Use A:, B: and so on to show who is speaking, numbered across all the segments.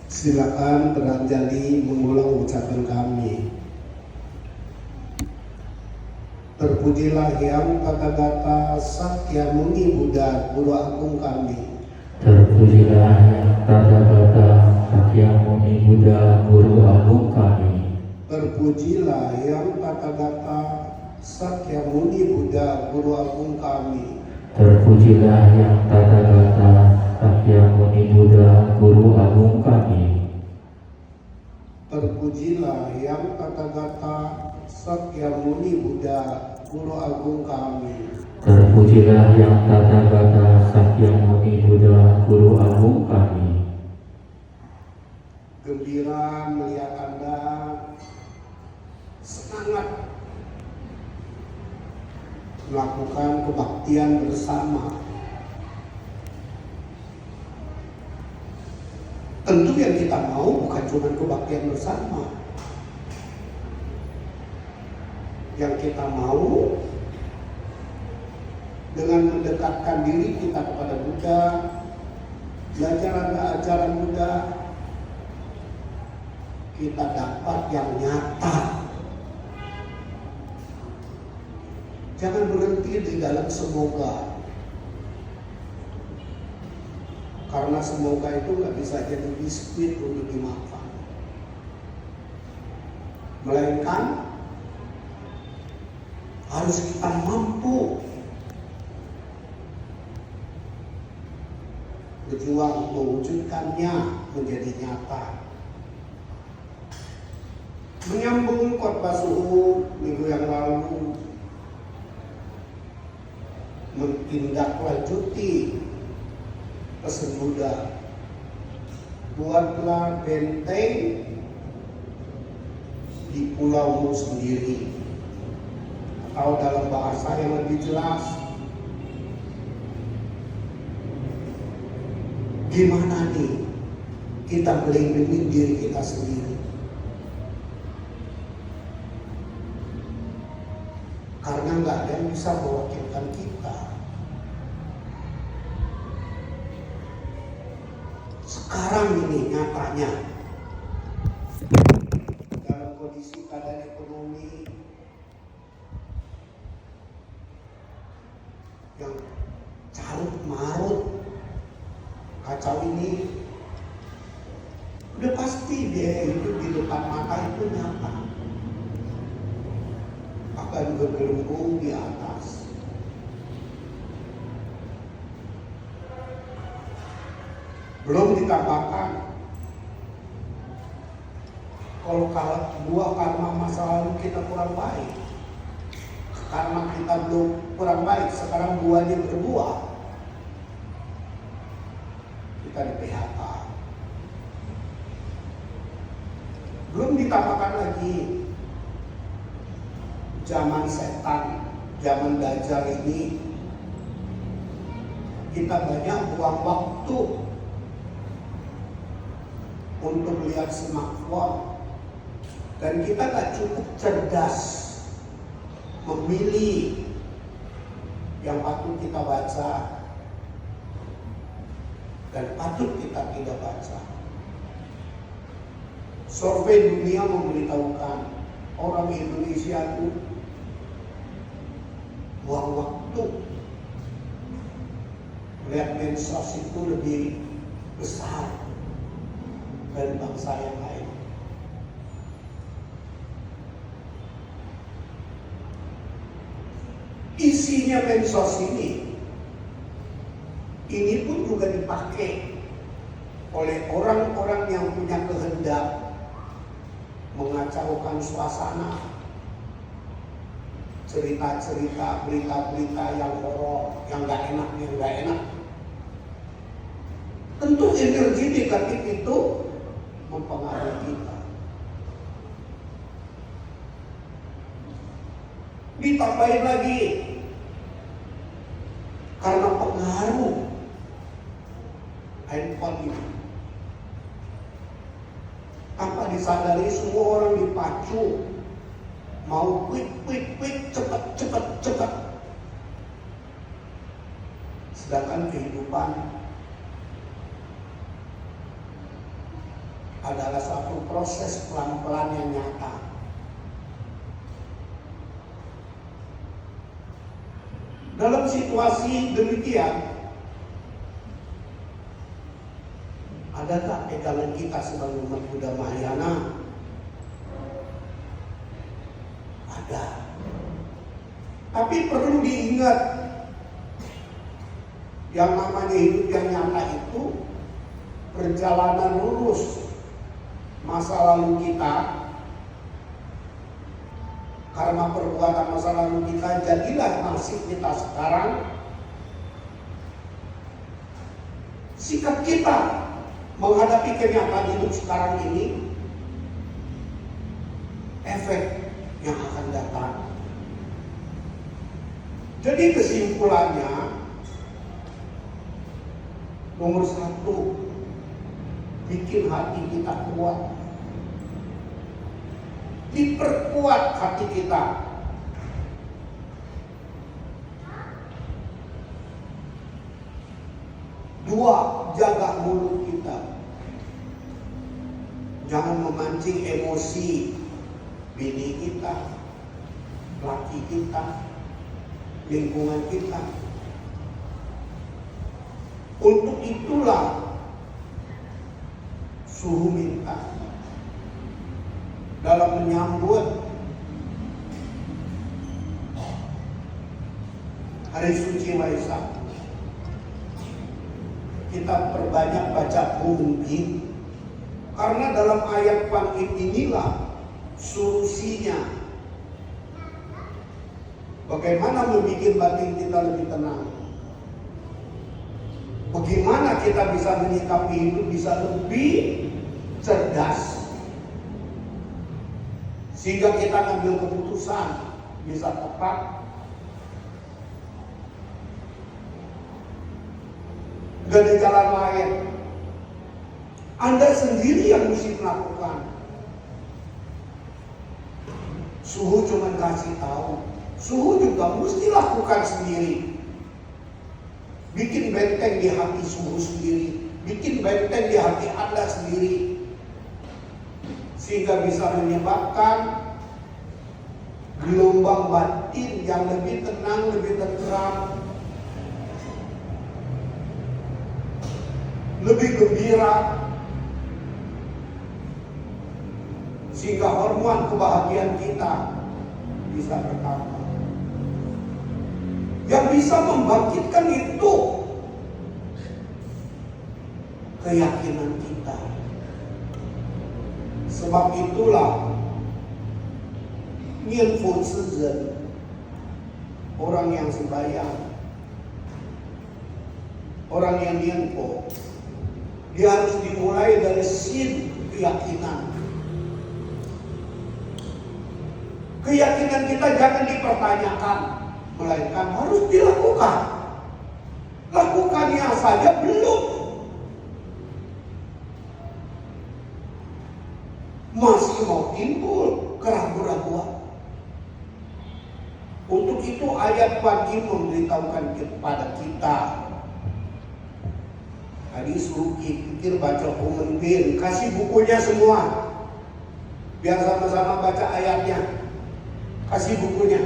A: Silakan Teranjali mengulang ucapan kami. Terpujilah yang kata-kata Sakya Muni Buddha Guru Agung kami.
B: Terpujilah yang kata-kata Sakya Muni Buddha Guru Agung kami.
A: Terpujilah yang kata-kata Sakya Muni Buddha Guru Agung kami.
B: Terpujilah yang kata-kata Sakya Muni Buddha Guru Agung kami.
A: Terpujilah yang kata-kata Sakya Muni Buddha Guru Agung kami.
B: Terpujilah yang kata-kata Sakya Muni Buddha Guru Agung kami.
A: Gembira melihat Anda semangat melakukan kebaktian bersama. Tentu yang kita mau bukan cuma kebaktian bersama. Yang kita mau dengan mendekatkan diri kita kepada Buddha, belajar ajaran Buddha, kita dapat yang nyata. Jangan berhenti di dalam semoga. Karena semoga itu nggak bisa jadi biskuit untuk dimakan. Melainkan harus kita mampu berjuang mewujudkannya menjadi nyata. Menyambung khotbah suhu minggu yang lalu, menindaklanjuti pesan Buddha, buatlah benteng di pulaumu sendiri, atau dalam bahasa yang lebih jelas, gimana nih kita melindungi diri kita sendiri. Karena nggak ada yang bisa mewakilkan kita. Sekarang ini nyatanya dalam kondisi keadaan ekonomi yang carut marut, kacau ini, udah pasti biaya hidup di depan mata itu nyata, akan bergelembung di atas. Belum ditambahkan kalau buah karma masa lalu kita kurang baik, karena kita belum kurang baik, sekarang buahnya berbuah, kita di PHK. Belum ditambahkan lagi zaman setan, zaman dajjal ini, kita banyak buang waktu untuk melihat smartphone, dan kita tak cukup cerdas memilih yang patut kita baca dan patut kita tidak baca. Survei dunia memberitahukan orang Indonesia itu buang waktu melihat medsos itu lebih besar dari bangsa yang lain. Isinya medsos ini pun juga dipakai oleh orang-orang yang punya kehendak mengacaukan suasana, cerita-cerita, berita-berita yang horor, yang nggak enak. Tentu energi negatif itu mempengaruhi kita. Ditambahin lagi karena pengaruh handphone ini, tanpa disadari semua orang dipacu mau quick, cepat. Sedangkan kehidupan adalah suatu proses pelan-pelan yang nyata. Dalam situasi demikian, adakah pegangan kita sebagai umat Buddha Mahayana? Ada. Tapi perlu diingat, yang namanya hidup yang nyata itu perjalanan lurus. Masa lalu kita, karma perbuatan masa lalu kita, jadilah nasib kita sekarang. Sikap kita menghadapi kenyataan hidup sekarang ini, efek yang akan datang. Jadi kesimpulannya, nomor 1, bikin hati kita kuat. Diperkuat hati kita. Dua, jaga mulut kita. Jangan memancing emosi bini kita, laki kita, lingkungan kita. Untuk itulah suruh minta dalam menyambut Hari Suci Waisak, kita perbanyak baca mungkin, karena dalam ayat Pangit inilah solusinya. Bagaimana membuat batin kita lebih tenang? Bagaimana kita bisa menyikapi hidup bisa lebih cerdas, sehingga kita ngambil keputusan bisa tepat. Gak ada jalan lain. Anda sendiri yang mesti melakukan. Suhu cuma kasih tahu, suhu juga mesti lakukan sendiri. Bikin benteng di hati suhu sendiri, bikin benteng di hati Anda sendiri, sehingga bisa menyebabkan gelombang batin yang lebih tenang, lebih tenteram, lebih gembira, sehingga hormon kebahagiaan kita bisa bertambah. Yang bisa membangkitkan itu keyakinan kita. Sebab itulah Nianfu Zhen, orang yang sembahyang, orang yang nianfu, dia harus dimulai dari sin, keyakinan. Keyakinan kita jangan dipertanyakan, melainkan harus dilakukan. Lakukannya saja belum, masih mau timbul keraguan-raguan. Untuk itu ayat pagi memberitahukan kepada kita. Tadi suruh pikir baca komentar, kasih bukunya semua, biar sama-sama baca ayatnya. Kasih bukunya.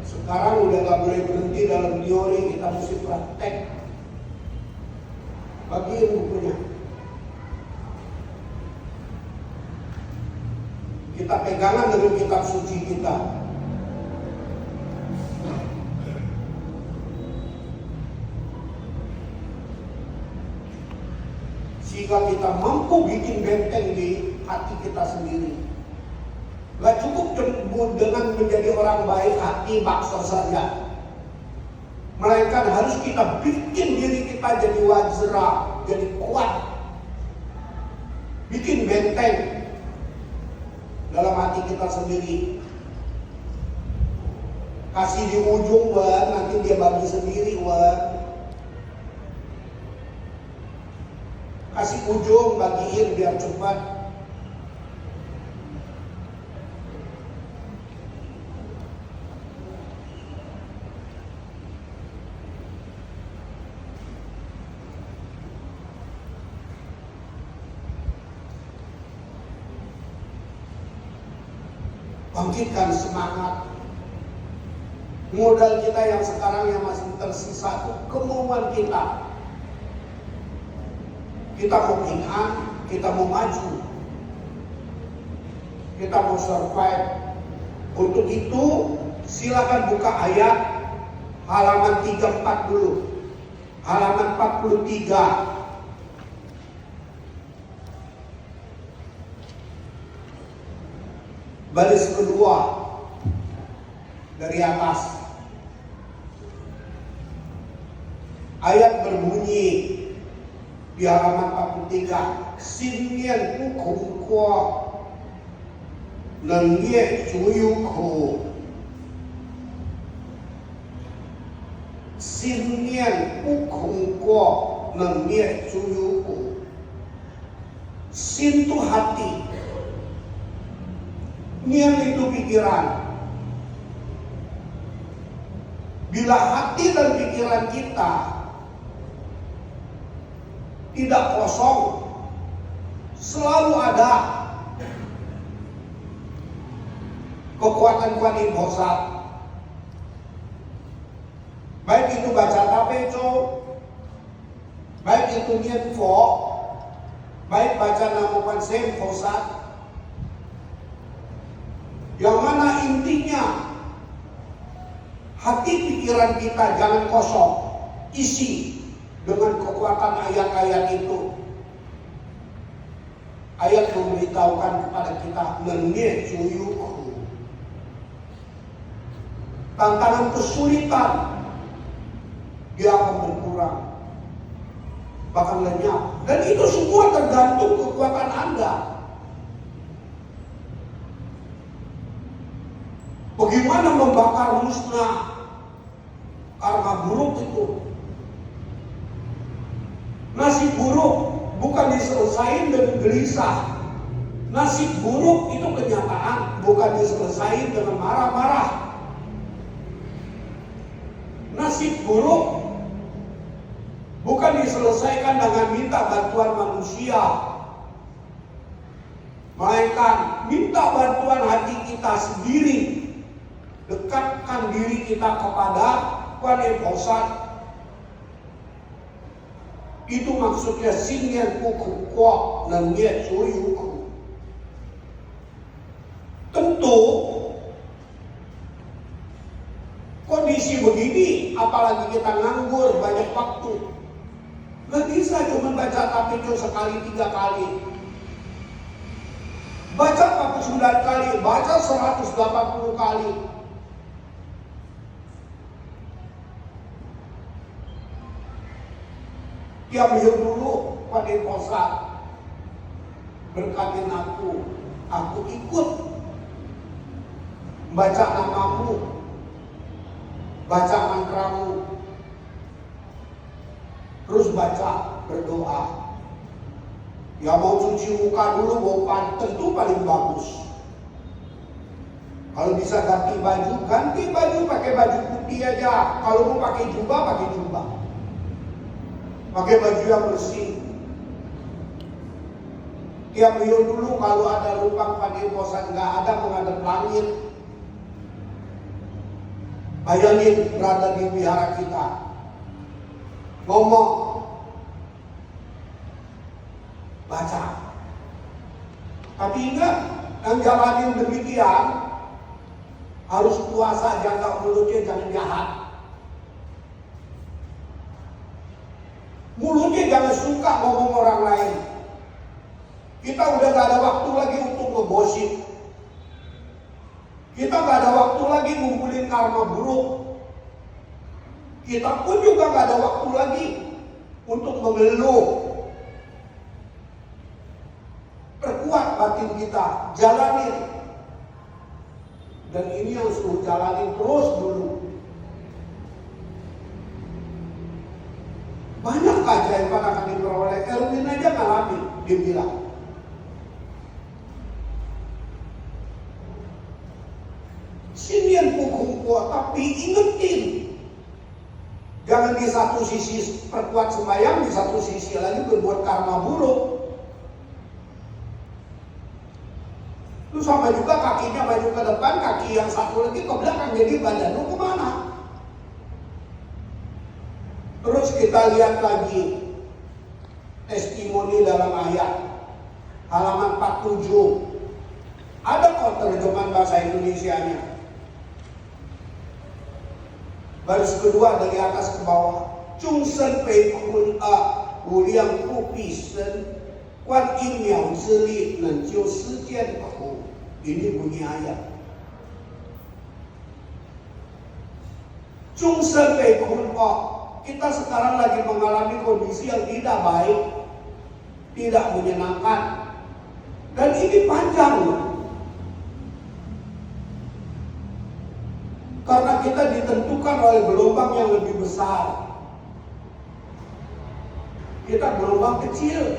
A: Sekarang udah gak boleh berhenti dalam teori, kita mesti praktek. Bagiin bukunya. Kita pegangan dengan kitab suci kita. Sehingga kita mampu bikin benteng di hati kita sendiri. Gak cukup dengan menjadi orang baik hati bakso saja, melainkan harus kita bikin diri kita jadi wajra, jadi kuat. Bikin benteng dalam hati kita sendiri. Kasih di ujung, nanti dia bagi sendiri, kasih ujung, bagiin biar cepat. bangkitkan semangat. Modal kita yang sekarang yang masih tersisa itu kemauan kita. Kita mau ingat, kita mau maju, kita mau survive. Untuk itu silakan buka ayat halaman 34 dulu. Halaman 43. Baris kedua dari atas. Ayat berbunyi di halaman 43, Xin nian bu kong kwa, neng ye zu yu ku. Xin nian bu kong kwa, neng ye zu yu ku. Xin itu hati, nian itu pikiran. Bila hati dan pikiran kita tidak kosong, selalu ada kekuatan Kuan Yin Bosat. Baik itu baca tapeco, baik itu niat fo, baik baca nama Kuan Yin Bosat. Yang mana intinya hati pikiran kita jangan kosong, isi dengan kekuatan ayat-ayat itu. Ayat memberitahukan kepada kita menye cuyuku. Tantangan kesulitan dia akan berkurang, bahkan lenyap. Dan itu semua tergantung kekuatan Anda. Bagaimana membakar musnah karma buruk itu? Nasib buruk bukan diselesaikan dengan gelisah. Nasib buruk itu kenyataan, bukan diselesaikan dengan marah-marah. Nasib buruk bukan diselesaikan dengan minta bantuan manusia, melainkan minta bantuan hati kita sendiri. Dekatkan diri kita kepada Kuan Yin Bosat. Itu maksudnya Xin nian bu kong kwa, neng ye zu yu ku. Tentu kondisi begini, apalagi kita nganggur banyak waktu, nggak bisa cuma baca tapeco sekali 3 kali, baca 49 kali, baca 180 kali. Tiap minggu dulu Kuan Yin Bosat berkatin aku ikut baca namamu, baca mantramu, terus baca berdoa. Ya mau cuci muka dulu, mau tentu paling bagus. Kalau bisa ganti baju pakai baju putih aja. Kalau mau pakai jubah, pakai jubah. Pakai baju yang bersih. Tiap minggu dulu kalau ada lubang Kuan Yin Bosat nggak ada menghadap langit, bayangin berada di wihara kita, ngomong, baca. Tapi ingat, yang jalanin demikian harus puasa, jaga mulutnya, jangan jahat. Mulutnya jangan suka ngomong orang lain. Kita udah gak ada waktu lagi untuk ngegosip. Kita gak ada waktu lagi ngumpulin karma buruk. Kita pun juga gak ada waktu lagi untuk mengeluh. Perkuat batin kita, jalanin. Dan ini yang suruh jalanin terus dulu. Banyak keajaiban akan diperoleh. Erwin aja ngalamin, dia bilang. Sinian pukul kuat, tapi ingetin. Jangan di satu sisi perkuat sembahyang, di satu sisi lagi berbuat karma buruk. Itu sama juga kakinya maju ke depan, kaki yang satu lagi ke belakang, jadi badan lu kemana? Terus kita lihat lagi testimoni dalam ayat halaman 47. Ada kok terjemahan bahasa Indonesianya. Baris kedua dari atas ke bawah. Chung sen pei kun a wu liang ku pi sen Kuan Yin Miao Zhi Li Nen Jiu Si Jian Hu. Ini bunyi ayat. Chung sen pei kun a. Kita sekarang lagi mengalami kondisi yang tidak baik, tidak menyenangkan, dan ini panjang. Karena kita ditentukan oleh gelombang yang lebih besar. Kita gelombang kecil.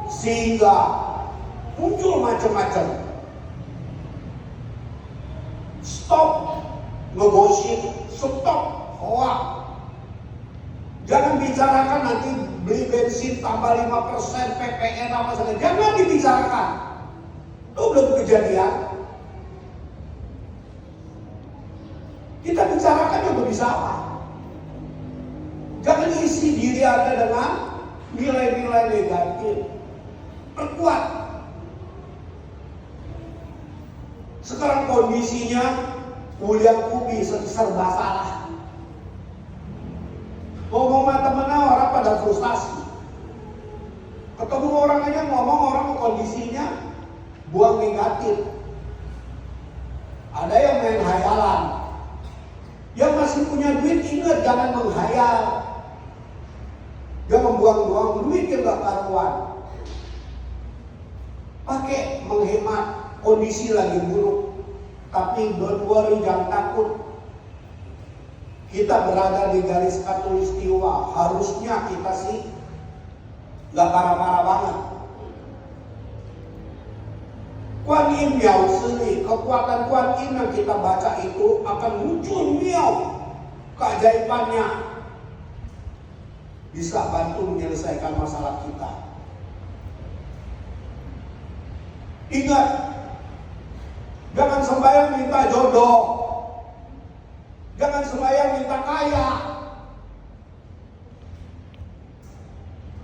A: Sehingga muncul macam-macam. Stop ngegosip, stop hoax. Jangan bicarakan nanti beli bensin tambah 5% PPN apa saja. Jangan dibicarakan. Itu belum kejadian. Kita bicarakan juga bisa apa? Jangan isi diri Anda dengan nilai-nilai negatif. Perkuat. Sekarang kondisinya William Kubi serba salah. Ngomong sama temennya orang pada frustasi. Ketemu orang aja ngomong orang kondisinya buang negatif. Ada yang main hayalan. Yang masih punya duit ingat jangan menghayal. Jangan buang-buang duit yang gak karuan. Pakai menghemat, kondisi lagi buruk. Tapi don't worry, jangan takut. Kita berada di garis khatulistiwa. Harusnya kita sih gak parah-parah banget. Kuan Yin Miao Zhi Li, kekuatan Kuan Yin yang kita baca itu akan muncul miao. Keajaibannya bisa bantu menyelesaikan masalah kita. Ingat, jangan sembahyang minta jodoh. Jangan sembahyang minta kaya.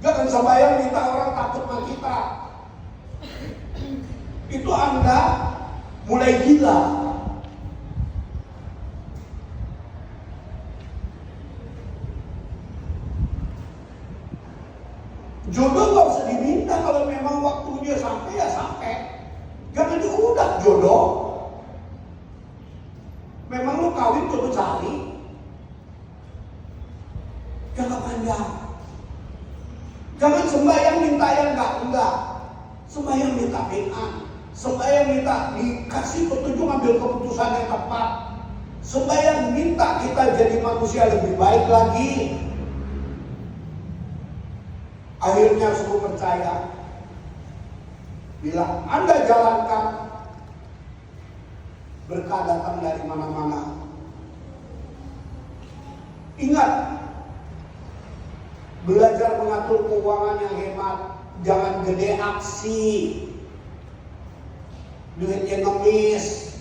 A: Jangan sembahyang minta orang takut sama kita. Itu Anda mulai gila. Jodoh gak usah diminta kalau memang waktunya sampai ya sampai. Jangan diudak jodoh. Memang lu kawin jodoh cari. Jangka panjang. Jangan sembahyang minta yang enggak. Sembahyang minta benar. Sembahyang minta dikasih petunjuk ambil keputusan yang tepat. Sembahyang minta kita jadi manusia lebih baik lagi. Akhirnya suruh percaya. Bila Anda jalankan, berkah datang dari mana-mana. Ingat, belajar mengatur keuangan yang hemat. Jangan gede aksi, duitnya ngemis.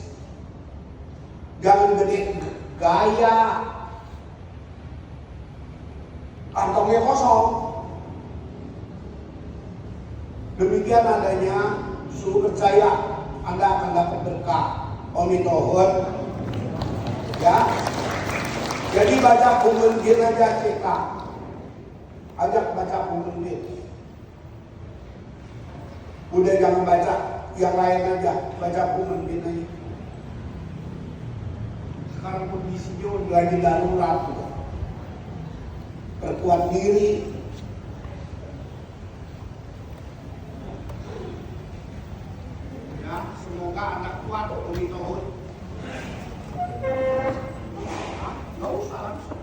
A: Jangan gede gaya, kantongnya kosong. Demikian adanya, suruh percaya Anda akan dapat berkah. Omitohun, ya. Jadi baca Punggenggin aja kita, ajak baca Punggenggin. Udah jangan baca yang lain aja, baca Punggenggin aja. Sekarang kondisinya lagi darurat, perkuat diri. Ya, semoga anak kuat Omitohun. Nggak usah langsung.